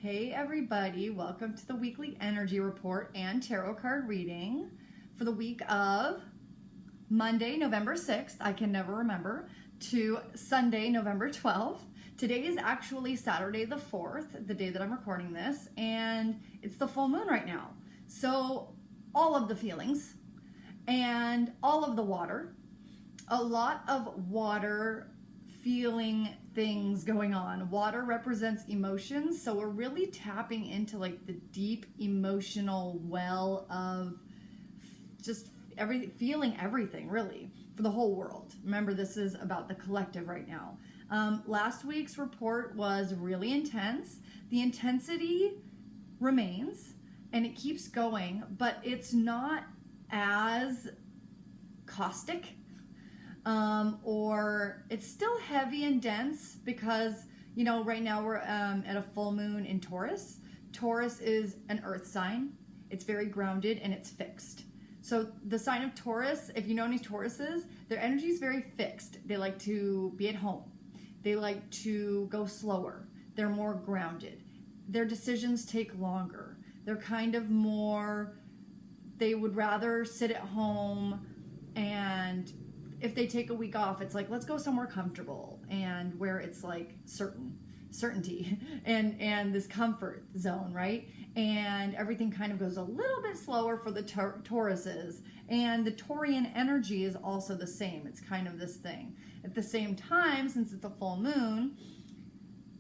Hey everybody, welcome to the weekly energy report and tarot card reading for the week of Monday, November 6th, I can never remember, to Sunday, November 12th. Today is actually Saturday the 4th, the day that I'm recording this, and it's the full moon right now. So all of the feelings and all of the water, a lot of water feeling things going on. Water represents emotions, so we're really tapping into like the deep emotional well of just feeling everything really for the whole world. Remember, this is about the collective right now. Last week's report was really intense. The intensity remains and it keeps going, but it's not as caustic. Or it's still heavy and dense because, you know, right now we're at a full moon in Taurus. Taurus is an earth sign. It's very grounded and it's fixed. So the sign of Taurus, if you know any Tauruses, their energy is very fixed. They like to be at home. They like to go slower. They're more grounded. Their decisions take longer. They're kind of more, they would rather sit at home, and if they take a week off, it's like, let's go somewhere comfortable and where it's like certainty and this comfort zone, right? And everything kind of goes a little bit slower for the Tauruses. And the Taurian energy is also the same. It's kind of this thing. At the same time, since it's a full moon,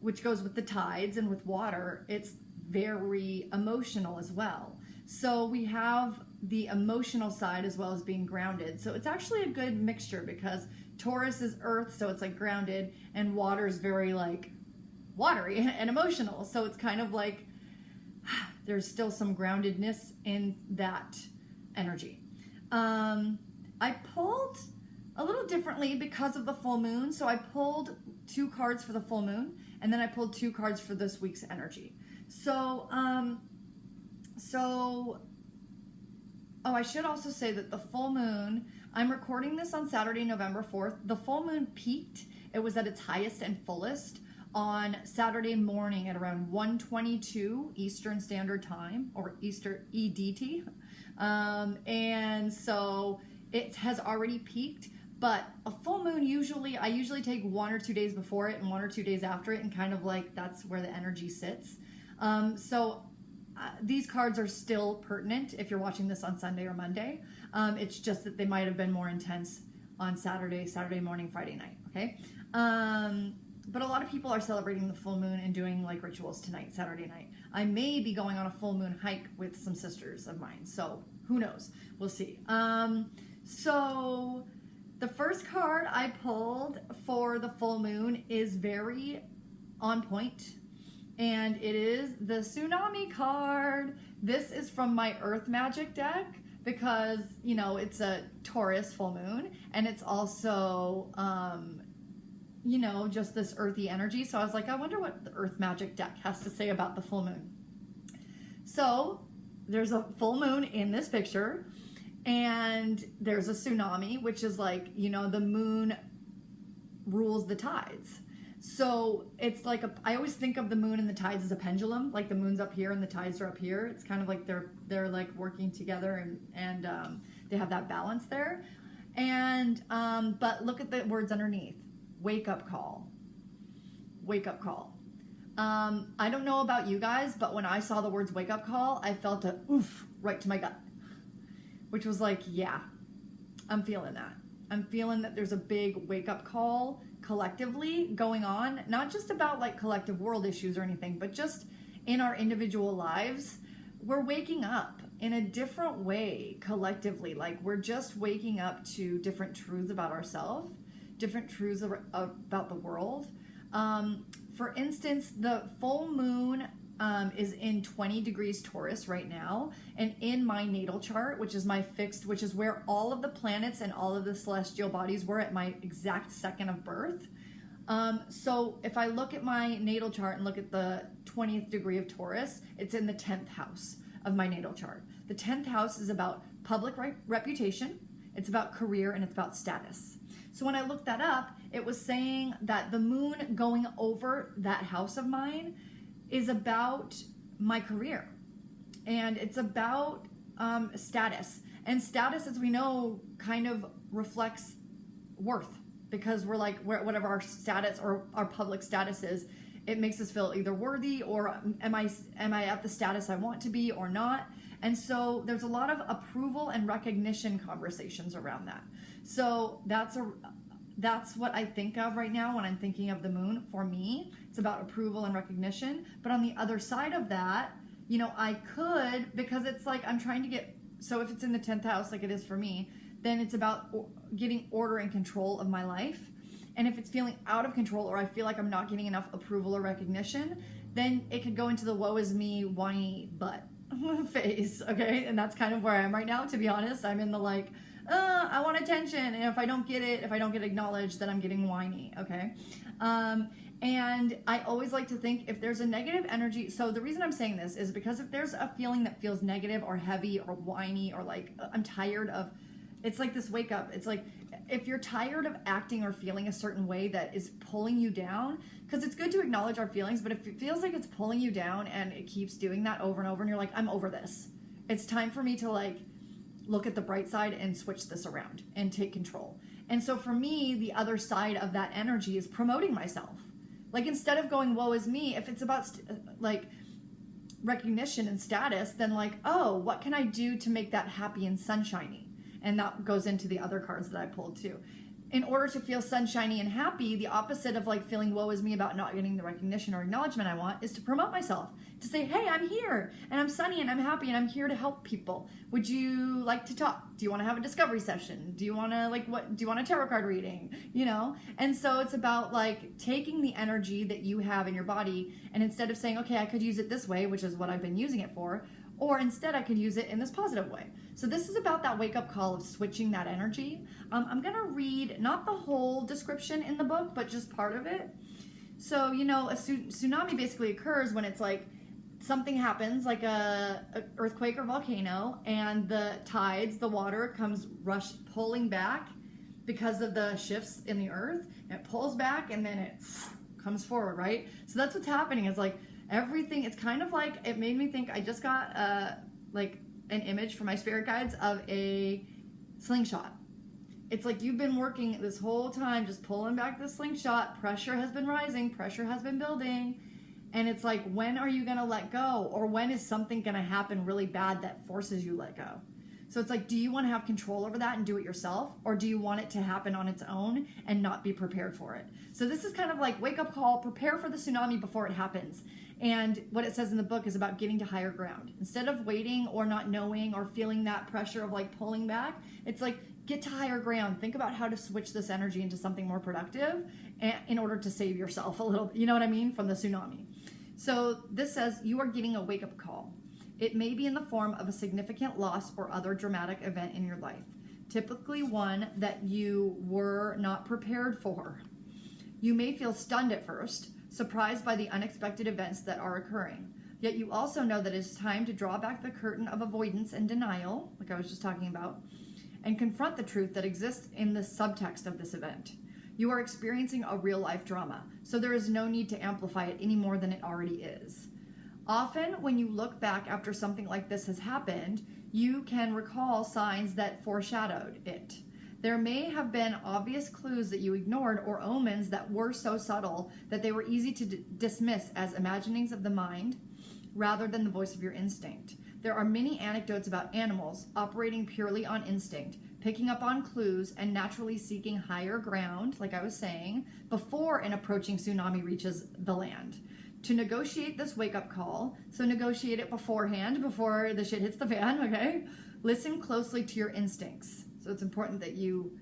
which goes with the tides and with water, it's very emotional as well. So we have the emotional side as well as being grounded. So it's actually a good mixture because Taurus is earth, so it's like grounded, and water is very like watery and emotional. So it's kind of like there's still some groundedness in that energy. I pulled a little differently because of the full moon. So I pulled 2 cards for the full moon, and then I pulled 2 cards for this week's energy. I should also say that the full moon, I'm recording this on Saturday, November 4th. The full moon peaked. It was at its highest and fullest on Saturday morning at around 1:22 Eastern Standard Time, or Eastern EDT. And so it has already peaked, but a full moon I usually take 1 or 2 days before it and 1 or 2 days after it, and kind of like that's where the energy sits. These cards are still pertinent if you're watching this on Sunday or Monday. It's just that they might have been more intense on Saturday morning, Friday night, okay? But a lot of people are celebrating the full moon and doing like rituals tonight, Saturday night. I may be going on a full moon hike with some sisters of mine, so who knows? We'll see. So the first card I pulled for the full moon is very on point, and it is the Tsunami card. This is from my Earth Magic deck because, you know, it's a Taurus full moon, and it's also, you know, just this earthy energy. So I was like, I wonder what the Earth Magic deck has to say about the full moon. So there's a full moon in this picture, and there's a tsunami, which is like, you know, the moon rules the tides. So it's like I always think of the moon and the tides as a pendulum, like the moon's up here and the tides are up here. It's kind of like they're like working together, and they have that balance there. And but look at the words underneath. Wake up call. Wake up call. I don't know about you guys, but when I saw the words wake up call, I felt a oof right to my gut, which was like, yeah, I'm feeling that. I'm feeling that there's a big wake up call collectively going on, not just about like collective world issues or anything, but just in our individual lives. We're waking up in a different way collectively. Like we're just waking up to different truths about ourselves, different truths about the world. For instance, the full moon is in 20 degrees Taurus right now, and in my natal chart, which is my fixed, which is where all of the planets and all of the celestial bodies were at my exact second of birth. So if I look at my natal chart and look at the 20th degree of Taurus, it's in the 10th house of my natal chart. The 10th house is about public reputation, it's about career, and it's about status. So when I looked that up, it was saying that the moon going over that house of mine is about my career. And it's about status. And status, as we know, kind of reflects worth, because we're like, whatever our status or our public status is, it makes us feel either worthy or am I at the status I want to be or not. And so there's a lot of approval and recognition conversations around that. So that's what I think of right now when I'm thinking of the moon. For me, it's about approval and recognition. But on the other side of that, you know, I could, because it's like I'm trying to get, so if it's in the 10th house like it is for me, then it's about getting order and control of my life. And if it's feeling out of control, or I feel like I'm not getting enough approval or recognition, then it could go into the woe is me, whiny butt phase, okay? And that's kind of where I am right now, to be honest. I'm in the like, I want attention, and if I don't get it, if I don't get acknowledged, then I'm getting whiny, okay? And I always like to think if there's a negative energy, so the reason I'm saying this is because if there's a feeling that feels negative or heavy or whiny or like I'm tired of, it's like this wake up. It's like if you're tired of acting or feeling a certain way that is pulling you down, because it's good to acknowledge our feelings, but if it feels like it's pulling you down and it keeps doing that over and over and you're like, I'm over this. It's time for me to like look at the bright side and switch this around and take control. And so for me, the other side of that energy is promoting myself. Like instead of going, woe is me, if it's about like recognition and status, then like, oh, what can I do to make that happy and sunshiny? And that goes into the other cards that I pulled too. In order to feel sunshiny and happy, the opposite of like feeling woe is me about not getting the recognition or acknowledgement I want is to promote myself. To say, hey, I'm here and I'm sunny and I'm happy and I'm here to help people. Would you like to talk? Do you want to have a discovery session? Do you want to do you want a tarot card reading? You know? And so it's about like taking the energy that you have in your body, and instead of saying, okay, I could use it this way, which is what I've been using it for, or instead I could use it in this positive way. So this is about that wake up call of switching that energy. I'm going to read not the whole description in the book, but just part of it. So, you know, a tsunami basically occurs when it's like something happens, like a earthquake or volcano, and the tides, the water comes pulling back because of the shifts in the earth. And it pulls back and then it comes forward, right? So that's what's happening. It's like everything, it's kind of like, it made me think, I just got like an image from my spirit guides of a slingshot. It's like you've been working this whole time just pulling back the slingshot. Pressure has been rising, pressure has been building, and it's like, when are you going to let go? Or when is something going to happen really bad that forces you to let go? So it's like, do you want to have control over that and do it yourself? Or do you want it to happen on its own and not be prepared for it? So this is kind of like wake up call, prepare for the tsunami before it happens. And what it says in the book is about getting to higher ground. Instead of waiting or not knowing or feeling that pressure of like pulling back, it's like, get to higher ground. Think about how to switch this energy into something more productive in order to save yourself a little, you know what I mean, from the tsunami. So this says you are getting a wake-up call. It may be in the form of a significant loss or other dramatic event in your life, typically one that you were not prepared for. You may feel stunned at first, surprised by the unexpected events that are occurring. Yet you also know that it's time to draw back the curtain of avoidance and denial, like I was just talking about, and confront the truth that exists in the subtext of this event. You are experiencing a real-life drama, so there is no need to amplify it any more than it already is. Often, when you look back after something like this has happened, you can recall signs that foreshadowed it. There may have been obvious clues that you ignored or omens that were so subtle that they were easy to dismiss as imaginings of the mind rather than the voice of your instinct. There are many anecdotes about animals operating purely on instinct, picking up on clues and naturally seeking higher ground, like I was saying, before an approaching tsunami reaches the land. To negotiate this wake-up call, so negotiate it beforehand, before the shit hits the fan, okay? Listen closely to your instincts. So it's important that you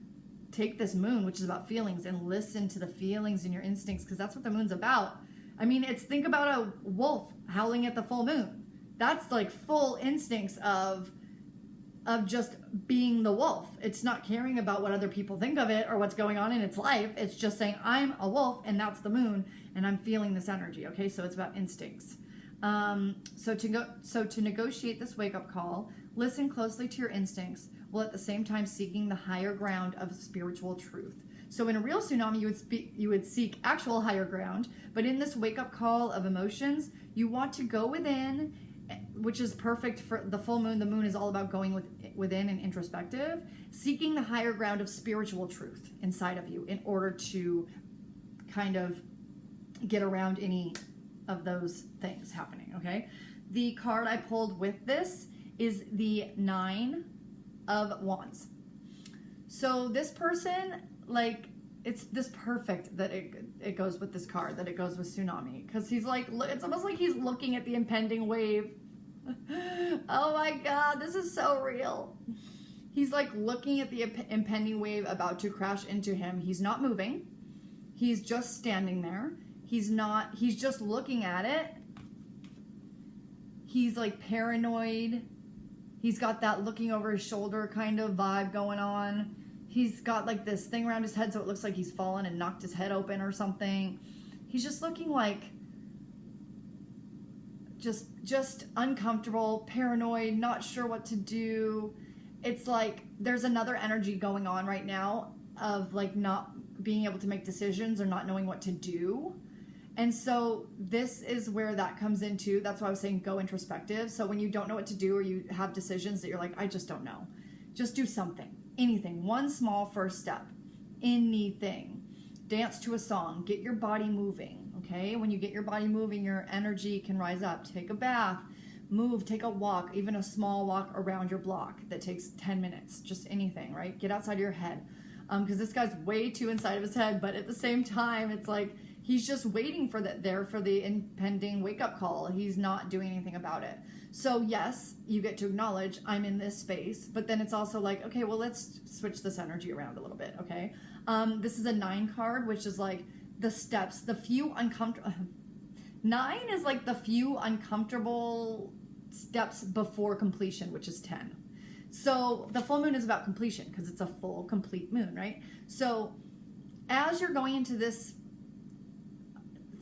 take this moon, which is about feelings, and listen to the feelings and your instincts, because that's what the moon's about. I mean, think about a wolf howling at the full moon. That's like full instincts of just being the wolf. It's not caring about what other people think of it or what's going on in its life. It's just saying, I'm a wolf and that's the moon and I'm feeling this energy. Okay, so it's about instincts. So to negotiate this wake-up call, listen closely to your instincts while at the same time seeking the higher ground of spiritual truth. So in a real tsunami, you would seek actual higher ground, but in this wake up call of emotions, you want to go within, which is perfect for the full moon. The moon is all about going within and introspective, seeking the higher ground of spiritual truth inside of you in order to kind of get around any of those things happening, okay? The card I pulled with this is the 9 of Wands. So this person, like, it's this perfect that it goes with this card, that it goes with tsunami, because he's like, it's almost like he's looking at the impending wave. Oh my God, this is so real. He's like looking at the impending wave about to crash into him. He's not moving. He's just standing there. He's just looking at it. He's like paranoid. He's got that looking over his shoulder kind of vibe going on. He's got like this thing around his head so it looks like he's fallen and knocked his head open or something. He's just looking like just uncomfortable, paranoid, not sure what to do. It's like there's another energy going on right now of like not being able to make decisions or not knowing what to do. And so this is where that comes into, that's why I was saying go introspective. So when you don't know what to do or you have decisions that you're like, I just don't know, just do something, anything, one small first step, anything. Dance to a song, get your body moving, okay? When you get your body moving, your energy can rise up. Take a bath, move, take a walk, even a small walk around your block that takes 10 minutes, just anything, right? Get outside of your head. Because this guy's way too inside of his head, but at the same time, it's like he's just waiting for the impending wake-up call. He's not doing anything about it. So yes, you get to acknowledge I'm in this space, but then it's also like, okay, well, let's switch this energy around a little bit, okay? This is a 9 card, which is like the steps, the few uncomfortable. 9 is like the few uncomfortable steps before completion, which is 10. So the full moon is about completion because it's a full, complete moon, right? So as you're going into this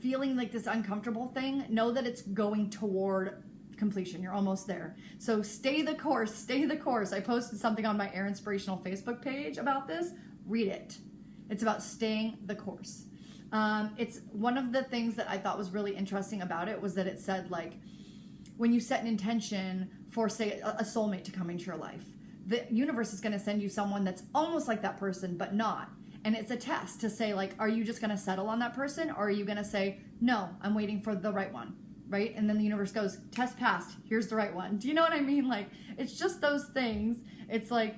feeling like this uncomfortable thing, know that it's going toward completion. You're almost there. So stay the course, stay the course. I posted something on my Air Inspirational Facebook page about this. Read it. It's about staying the course. It's one of the things that I thought was really interesting about it was that it said like, when you set an intention for, say, a soulmate to come into your life, the universe is going to send you someone that's almost like that person, but not. And it's a test to say, like, are you just going to settle on that person? Or are you going to say, no, I'm waiting for the right one, right? And then the universe goes, test passed. Here's the right one. Do you know what I mean? Like, it's just those things. It's like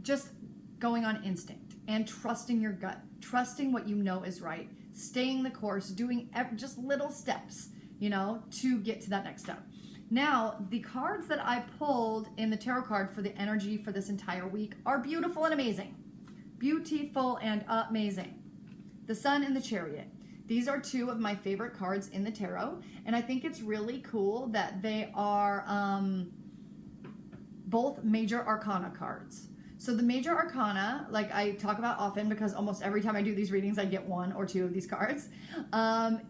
just going on instinct and trusting your gut, trusting what you know is right, staying the course, doing just little steps, you know, to get to that next step. Now, the cards that I pulled in the tarot card for the energy for this entire week are beautiful and amazing. Beautiful and amazing. The Sun and the Chariot. These are 2 of my favorite cards in the tarot, and I think it's really cool that they are both major arcana cards. So the major arcana, like I talk about often because almost every time I do these readings, I get 1 or 2 of these cards,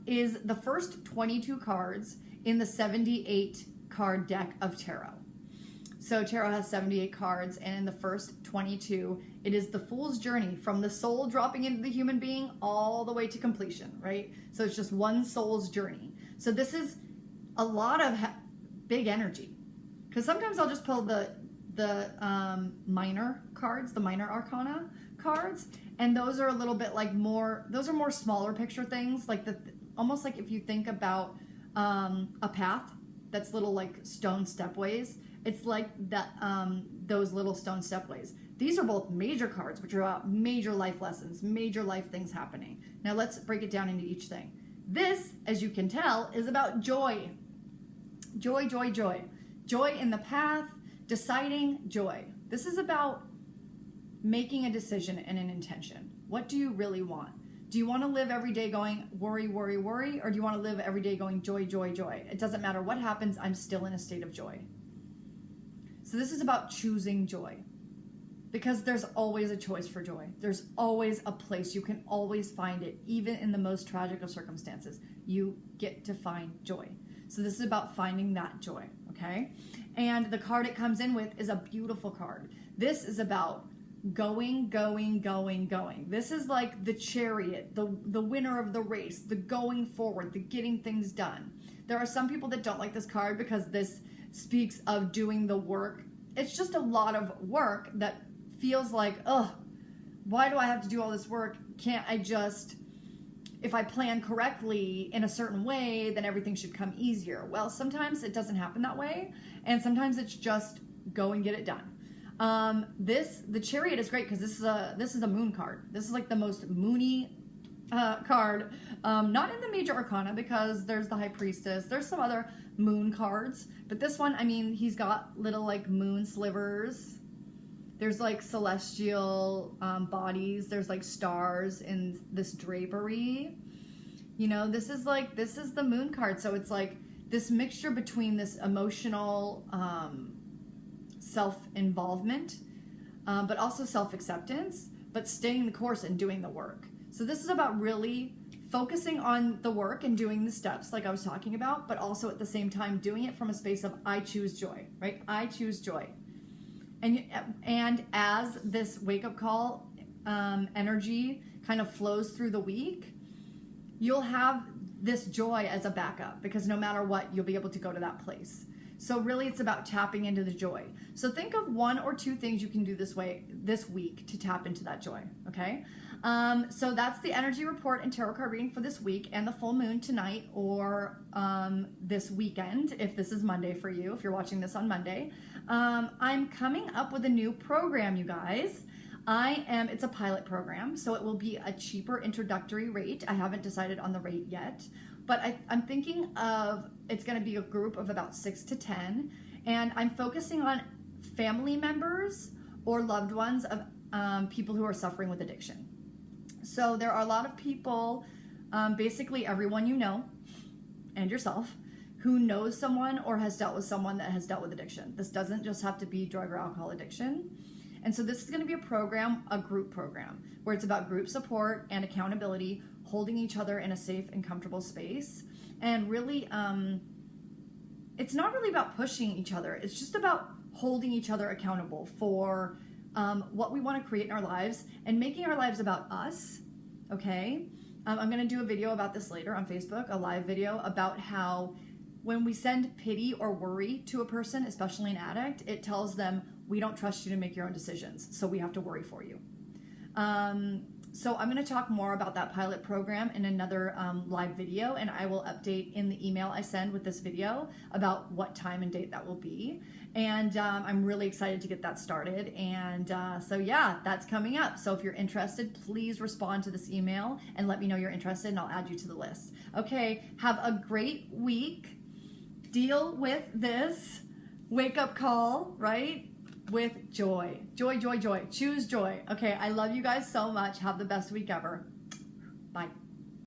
is the first 22 cards in the 78 card deck of tarot. So tarot has 78 cards, and in the first 22, it is the Fool's Journey from the soul dropping into the human being all the way to completion, right? So it's just one soul's journey. So this is a lot of big energy, because sometimes I'll just pull the minor cards, the minor arcana cards, and those are a little bit like those are more smaller picture things, like almost like if you think about a path that's little like stone stepways. It's like that, those little stone stepways. These are both major cards, which are about major life lessons, major life things happening. Now let's break it down into each thing. This, as you can tell, is about joy. Joy, joy, joy. Joy in the path, deciding joy. This is about making a decision and an intention. What do you really want? Do you want to live every day going worry, worry, worry? Or do you want to live every day going joy, joy, joy? It doesn't matter what happens, I'm still in a state of joy. So this is about choosing joy, because there's always a choice for joy. There's always a place. You can always find it, even in the most tragic of circumstances. You get to find joy. So this is about finding that joy, okay? And the card it comes in with is a beautiful card. This is about going, going, going, going. This is like the chariot, the winner of the race, the going forward, the getting things done. There are some people that don't like this card because this speaks of doing the work. It's just a lot of work that feels like, ugh, why do I have to do all this work? Can't I just, if I plan correctly in a certain way, then everything should come easier. Well, sometimes it doesn't happen that way, and sometimes it's just go and get it done. The Chariot is great because this is a moon card. This is like the most moony card, not in the major arcana because there's the High Priestess. There's some other moon cards, but this one, I mean, he's got little like moon slivers. There's like celestial bodies. There's like stars in this drapery. You know, this is the moon card. So it's like this mixture between this emotional self-involvement, but also self-acceptance, but staying the course and doing the work. So this is about really focusing on the work and doing the steps like I was talking about, but also at the same time doing it from a space of I choose joy, right? I choose joy. And as this wake-up call energy kind of flows through the week, you'll have this joy as a backup because no matter what, you'll be able to go to that place. So really it's about tapping into the joy. So think of 1 or 2 things you can do this week to tap into that joy, okay? So that's the energy report and tarot card reading for this week and the full moon tonight or this weekend, if this is Monday for you, if you're watching this on Monday. I'm coming up with a new program, you guys. It's a pilot program, so it will be a cheaper introductory rate. I haven't decided on the rate yet, but I'm thinking of, it's gonna be a group of about 6 to 10, and I'm focusing on family members or loved ones of people who are suffering with addiction. So there are a lot of people, basically everyone you know, and yourself, who knows someone or has dealt with someone that has dealt with addiction. This doesn't just have to be drug or alcohol addiction. And so this is going to be a program, a group program, where it's about group support and accountability, holding each other in a safe and comfortable space. And really, it's not really about pushing each other. It's just about holding each other accountable for what we want to create in our lives and making our lives about us, okay? I'm going to do a video about this later on Facebook, a live video about how when we send pity or worry to a person, especially an addict, it tells them, we don't trust you to make your own decisions, so we have to worry for you. So I'm going to talk more about that pilot program in another live video, and I will update in the email I send with this video about what time and date that will be. And I'm really excited to get that started. And so yeah, that's coming up. So if you're interested, please respond to this email and let me know you're interested, and I'll add you to the list. Okay, have a great week. Deal with this wake-up call, right? With joy. Joy, joy, joy. Choose joy. Okay, I love you guys so much. Have the best week ever. Bye.